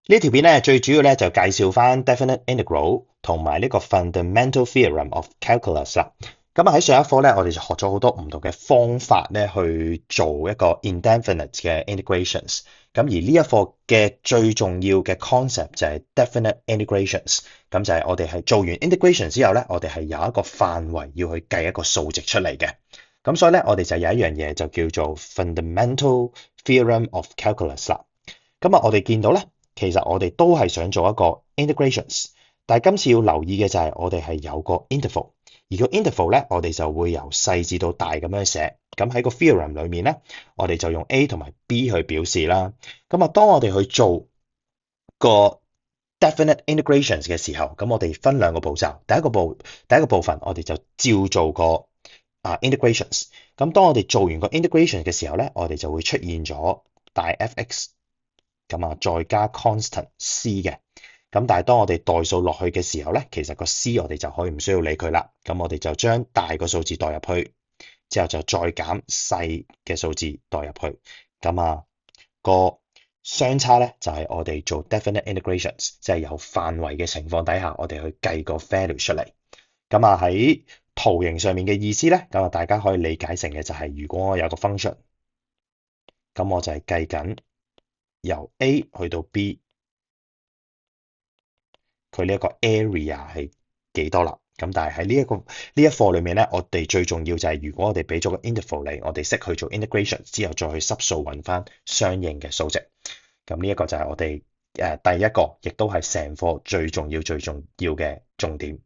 呢條片咧最主要咧就介紹翻 definite integral 同埋呢個 fundamental theorem of calculus 啦。咁啊喺上一課咧，我哋就學咗好多唔同嘅方法咧去做一個 indefinite 嘅 integrations。咁而呢一課嘅最重要嘅 concept 就係 definite integrations。咁就係我哋係做完 integration 之後咧，我哋係有一個範圍要去計一個數值出嚟嘅。咁所以咧，我哋就有一樣嘢就叫做 fundamental theorem of calculus 啦。咁啊，我哋見到咧。其實我哋都係想做一個 integrations，但係今次要留意嘅就係我哋係有個 interval，而個 interval 咧，我哋就會由細至到大咁樣寫。咁喺個 theorem 裏面咧，我哋就用 A 同埋 B 去表示啦。咁啊，當我哋去做個 definite integrations 嘅時候，咁我哋分兩個步驟。第一個部分，我哋就照做個integrations。咁當我哋做完個 integration 嘅時候咧，我哋就會出現咗大 f(x)。咁啊，再加 constant c 嘅，咁但係當我哋代數落去嘅時候咧，其實個 c 我哋就可以唔需要理佢啦。咁我哋就將大個數字代入去，之後就再減細嘅數字代入去。咁啊，個相差咧就係我哋做 definite integrations，即係有範圍嘅情況底下，我哋去計個 value 出嚟。咁啊喺圖形上面嘅意思咧，咁啊大家可以理解成嘅就係如果我有個 function，咁我就係計緊。由 A 去到 B，佢呢一個 area 係幾多啦？咁但係喺呢一課裏面咧，我哋最重要就係如果我哋俾咗個 interval 嚟，我哋識去做 integration 之後再去濕數揾翻相應嘅數值。咁呢一個就係我哋第一個，亦都係成課最重要嘅重點。